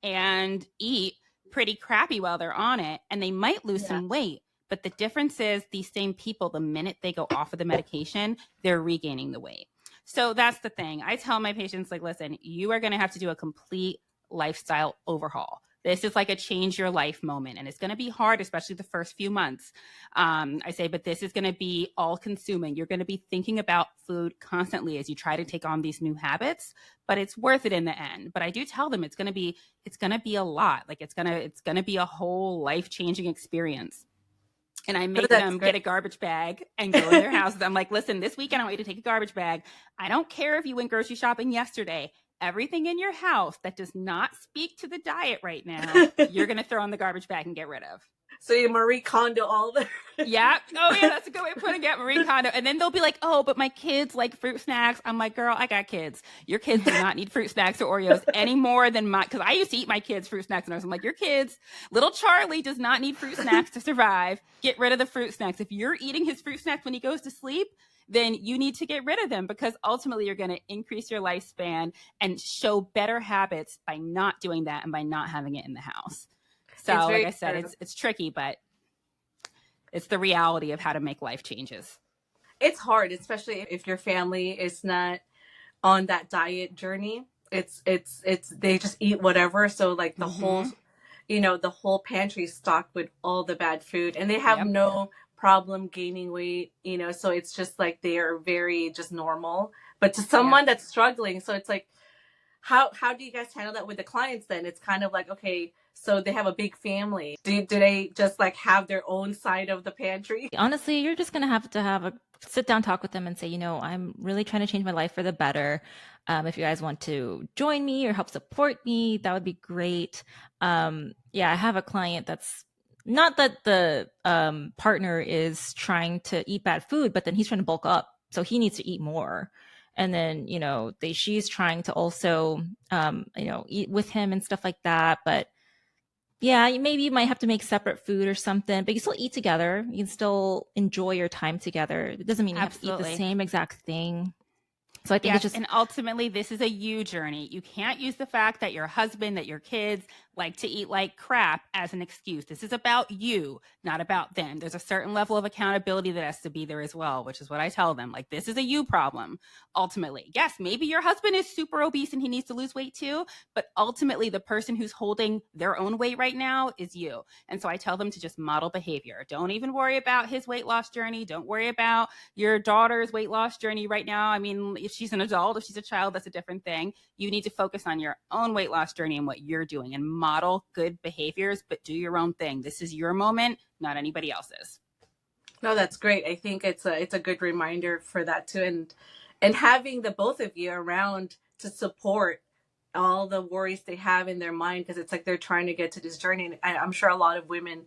and eat pretty crappy while they're on it, and they might lose some weight. But the difference is these same people, the minute they go off of the medication, they're regaining the weight. So that's the thing. I tell my patients, like, listen, you are going to have to do a complete lifestyle overhaul. This is like a change your life moment, and it's going to be hard, especially the first few months. I say, but this is going to be all consuming. You're going to be thinking about food constantly as you try to take on these new habits, but it's worth it in the end. But I do tell them it's going to be a lot. Like it's going to be a whole life-changing experience. And I make them get a garbage bag and go in their houses. I'm like, listen, this weekend I want you to take a garbage bag. I don't care if you went grocery shopping yesterday. Everything in your house that does not speak to the diet right now, you're going to throw in the garbage bag and get rid of. So you Marie Kondo all the... Yeah. Oh, yeah, that's a good way of putting it, Marie Kondo. And then they'll be like, oh, but my kids like fruit snacks. I'm like, girl, I got kids. Your kids do not need fruit snacks or Oreos any more than because I used to eat my kids' fruit snacks. And I was like, your kids, little Charlie does not need fruit snacks to survive. Get rid of the fruit snacks. If you're eating his fruit snacks when he goes to sleep, then you need to get rid of them, because ultimately you're going to increase your lifespan and show better habits by not doing that and by not having it in the house. So like I said, it's tricky, but it's the reality of how to make life changes. It's hard, especially if your family is not on that diet journey. It's they just eat whatever. So like the whole, the whole pantry is stocked with all the bad food, and they have no problem gaining weight, so it's just like they are very just normal. But to someone that's struggling, so it's like, how do you guys handle that with the clients then? It's kind of like, okay, so they have a big family. Do they just like have their own side of the pantry? Honestly, you're just going to have a sit down talk with them and say, I'm really trying to change my life for the better. If you guys want to join me or help support me, that would be great. I have a client that's not that the partner is trying to eat bad food, but then he's trying to bulk up. So he needs to eat more. And then, she's trying to also, eat with him and stuff like that. But yeah, maybe you might have to make separate food or something, but you still eat together. You can still enjoy your time together. It doesn't mean you have to eat the same exact thing. So I think it's just... And ultimately, this is a you journey. You can't use the fact that your husband, that your kids like to eat like crap as an excuse. This is about you, not about them. There's a certain level of accountability that has to be there as well, which is what I tell them. Like, this is a you problem, ultimately. Yes, maybe your husband is super obese and he needs to lose weight too, but ultimately the person who's holding their own weight right now is you. And so I tell them to just model behavior. Don't even worry about his weight loss journey. Don't worry about your daughter's weight loss journey right now. I mean, if she's an adult, if she's a child, that's a different thing. You need to focus on your own weight loss journey and what you're doing, and model good behaviors, but do your own thing. This is your moment, not anybody else's. No, that's great. I think it's a good reminder for that too, and having the both of you around to support all the worries they have in their mind, because it's like they're trying to get to this journey. And I'm sure a lot of women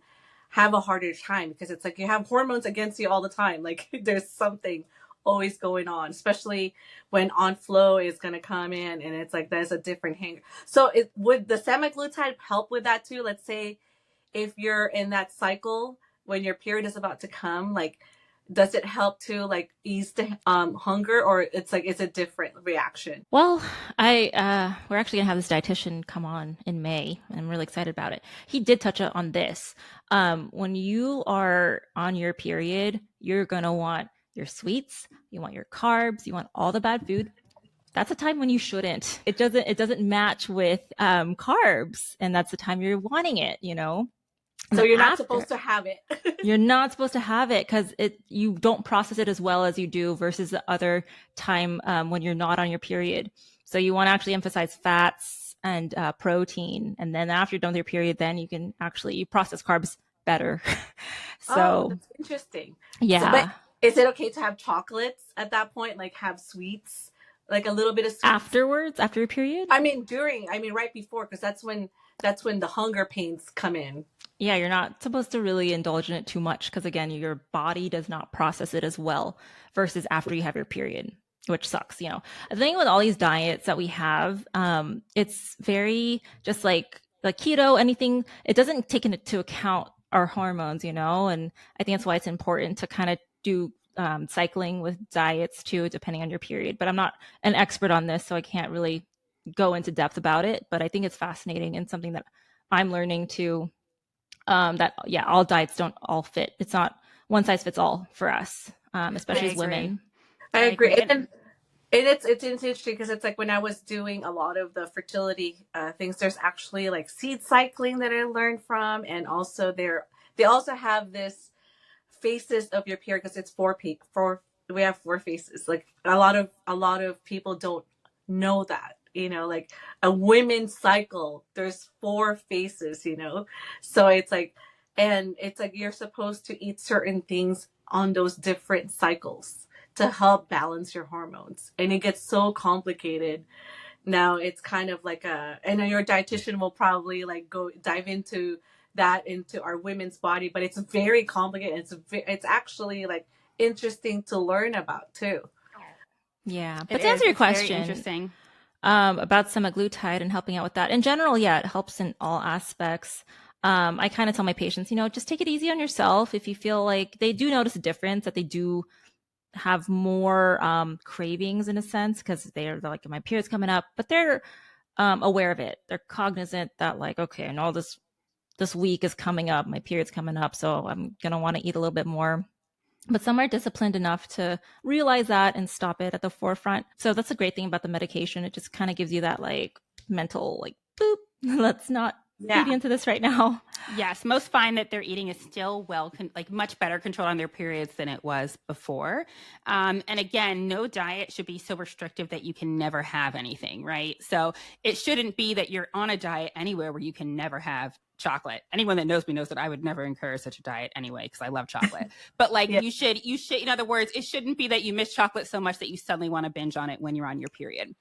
have a harder time because it's like you have hormones against you all the time. Like there's something always going on, especially when on flow is going to come in, and it's like there's a different hanger. So would the semaglutide help with that too? Let's say if you're in that cycle when your period is about to come, like does it help to like ease the hunger, or it's like it's a different reaction? Well, we're actually gonna have this dietitian come on in May. I'm really excited about it. He did touch on this. When you are on your period, you're gonna want your sweets, you want your carbs, you want all the bad food. That's a time when you shouldn't. It doesn't match with carbs, and that's the time you're wanting it, you know? So you're not After, supposed to have it. you're not supposed to have it because you don't process it as well as you do versus the other time when you're not on your period. So you want to actually emphasize fats and protein, and then after you're done with your period, then you process carbs better. Oh, So that's interesting. So, but yeah, is it okay to have chocolates at that point? Like have sweets, like a little bit of sweets? afterwards, after your period, I mean, right before, because that's when the hunger pains come in. yeah, you're not supposed to really indulge in it too much because again, your body does not process it as well versus after you have your period, which sucks, you know. The thing with all these diets that we have, it's very just like keto, anything, it doesn't take into account our hormones, you know, and I think that's why it's important to kind of do cycling with diets too, depending on your period. But I'm not an expert on this, so I can't really go into depth about it. But I think it's fascinating and something that I'm learning to that yeah, all diets don't all fit. It's not one size fits all for us, especially as women. I I agree. agree. And it's interesting because it's like when I was doing a lot of the fertility things, there's actually like seed cycling that I learned from, and also they also have this phases of your period because it's four. We have four phases. Like a lot of people don't know that. Like a women's cycle, there's four phases. So it's like you're supposed to eat certain things on those different cycles to help balance your hormones, and it gets so complicated. Now it's kind of like and your dietitian will probably like go dive into our women's body, but it's very complicated. It's actually like interesting to learn about too. Yeah, It but to is. answer your It's very question interesting. about semaglutide and helping out with that, in general, yeah, it helps in all aspects. I kind of tell my patients, just take it easy on yourself. If you feel like they do notice a difference, that they do have more cravings in a sense because they're like, my period's coming up, but they're aware of it. They're cognizant that like, okay, I know this week is coming up, my period's coming up, so I'm gonna want to eat a little bit more. But some are disciplined enough to realize that and stop it at the forefront. So that's a great thing about the medication. It just kind of gives you that like mental like boop. Let's not Yeah. feed into this right now. Yes, most find that their eating is still much better controlled on their periods than it was before. And again, no diet should be so restrictive that you can never have anything, right? So it shouldn't be that you're on a diet anywhere where you can never have chocolate. Anyone that knows me knows that I would never encourage such a diet anyway, because I love chocolate. But like Yeah. you should, in other words, it shouldn't be that you miss chocolate so much that you suddenly want to binge on it when you're on your period.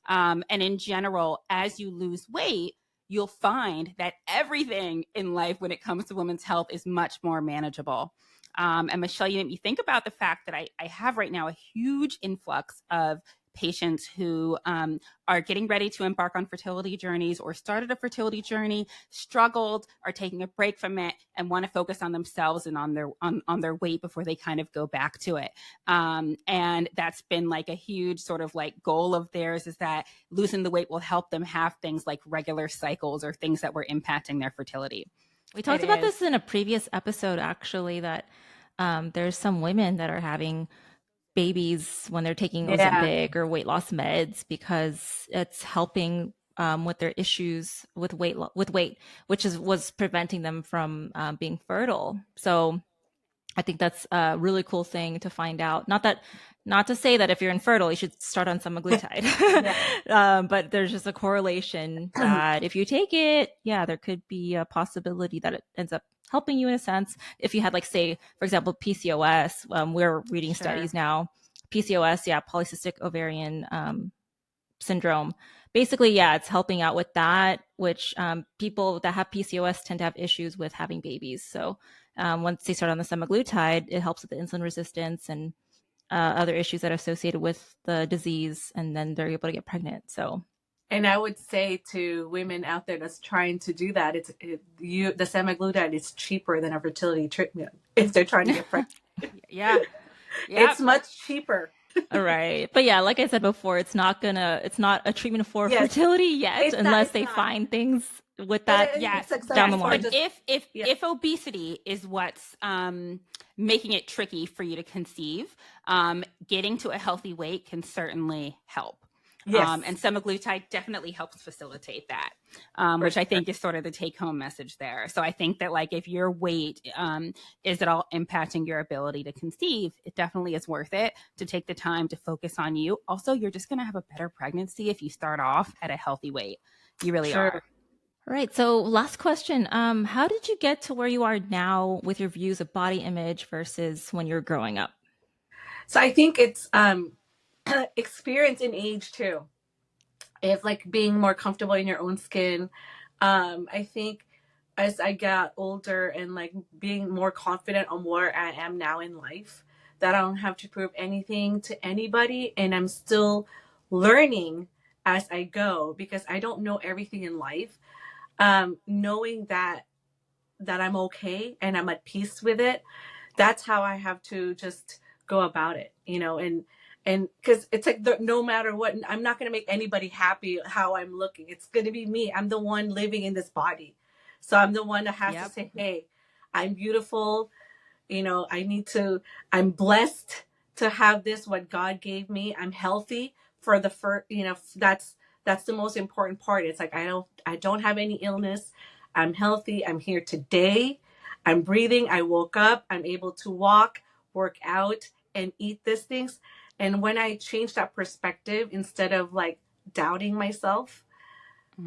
And in general, as you lose weight, you'll find that everything in life when it comes to women's health is much more manageable. And Michelle, you made me think about the fact that I have right now a huge influx of patients who are getting ready to embark on fertility journeys or started a fertility journey, struggled, are taking a break from it, and want to focus on themselves and on their weight before they kind of go back to it. And that's been like a huge sort of like goal of theirs, is that losing the weight will help them have things like regular cycles or things that were impacting their fertility. We talked about this in a previous episode, actually, that there's some women that are having babies when they're taking Ozempic or weight loss meds because it's helping with their issues with weight, which was preventing them from being fertile. So I think that's a really cool thing to find out. Not to say that if you're infertile, you should start on semaglutide, but there's just a correlation that if you take it, there could be a possibility that it ends up helping you in a sense. If you had, like, say, for example, PCOS, we're reading studies now, PCOS, polycystic ovarian syndrome. Basically, it's helping out with that, which people that have PCOS tend to have issues with having babies. So once they start on the semaglutide, it helps with the insulin resistance and other issues that are associated with the disease, and then they're able to get pregnant. So, and I would say to women out there that's trying to do that, the semaglutide is cheaper than a fertility treatment if they're trying to get pregnant. It's much cheaper. All right. But like I said before, it's not a treatment for fertility yet, unless they find things with that down the line. But if obesity is what's making it tricky for you to conceive, getting to a healthy weight can certainly help. And semaglutide definitely helps facilitate that, which I think is sort of the take-home message there. So I think that, like, if your weight is at all impacting your ability to conceive, it definitely is worth it to take the time to focus on you. Also, you're just going to have a better pregnancy if you start off at a healthy weight. You really are. All right. So last question. How did you get to where you are now with your views of body image versus when you were growing up? So I think it's experience and age too. If, like, being more comfortable in your own skin. I think as I got older and, like, being more confident on where I am now in life, that I don't have to prove anything to anybody, and I'm still learning as I go because I don't know everything in life. Knowing that I'm okay and I'm at peace with it, that's how I have to just go about it, and because it's like no matter what, I'm not going to make anybody happy how I'm looking. It's going to be me. I'm the one living in this body. So I'm the one that has to say, hey, I'm beautiful. I'm blessed to have this, what God gave me. I'm healthy for the first, that's the most important part. It's like, I don't have any illness. I'm healthy. I'm here today. I'm breathing. I woke up. I'm able to walk, work out, and eat these things. And when I changed that perspective, instead of, like, doubting myself,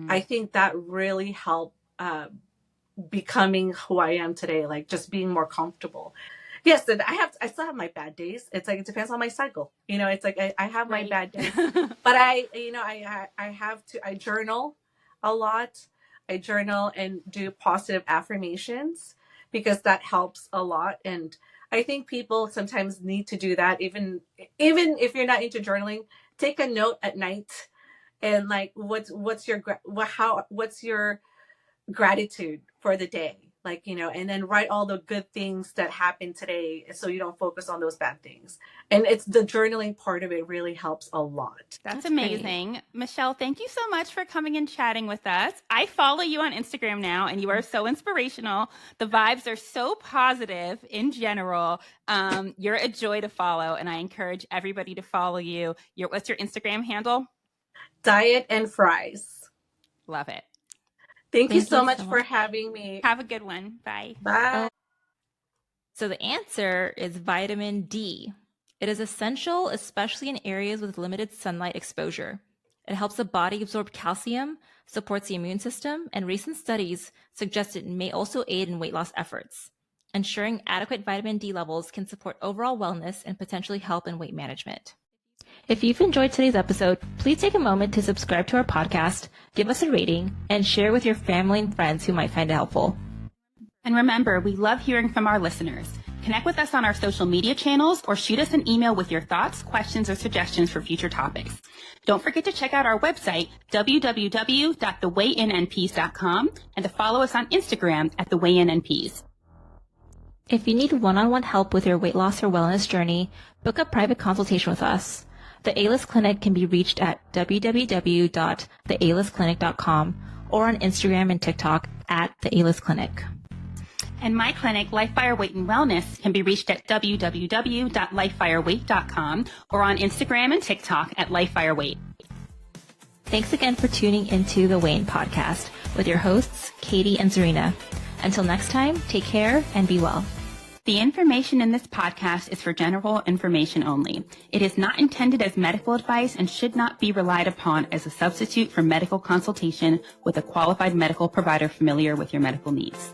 I think that really helped becoming who I am today, like just being more comfortable. Yes, and I still have my bad days. It's like, it depends on my cycle. It's like I have my bad days, but I journal a lot. I journal and do positive affirmations because that helps a lot. And I think people sometimes need to do that. Even if you're not into journaling, take a note at night and, like, what's your gratitude for the day, like, and then write all the good things that happened today so you don't focus on those bad things. And it's the journaling part of it really helps a lot. That's amazing. Great. Michelle, thank you so much for coming and chatting with us. I follow you on Instagram now, and you are so inspirational. The vibes are so positive in general. You're a joy to follow, and I encourage everybody to follow you. What's your Instagram handle? Diet and Fries. Love it. Thank you so much for having me. Have a good one. Bye. Bye. So the answer is vitamin D. It is essential, especially in areas with limited sunlight exposure. It helps the body absorb calcium, supports the immune system, and recent studies suggest it may also aid in weight loss efforts. Ensuring adequate vitamin D levels can support overall wellness and potentially help in weight management. If you've enjoyed today's episode, please take a moment to subscribe to our podcast, give us a rating, and share with your family and friends who might find it helpful. And remember, we love hearing from our listeners. Connect with us on our social media channels or shoot us an email with your thoughts, questions, or suggestions for future topics. Don't forget to check out our website, www.thewayinandpeas.com, and to follow us on Instagram at thewayinandpeas. If you need one-on-one help with your weight loss or wellness journey, book a private consultation with us. The A-List Clinic can be reached at www.thealistclinic.com or on Instagram and TikTok at The A-List Clinic. And my clinic, Lifefire Weight and Wellness, can be reached at www.lifefireweight.com or on Instagram and TikTok at lifefireweight. Thanks again for tuning into the Wayne Podcast with your hosts, Katie and Zarina. Until next time, take care and be well. The information in this podcast is for general information only. It is not intended as medical advice and should not be relied upon as a substitute for medical consultation with a qualified medical provider familiar with your medical needs.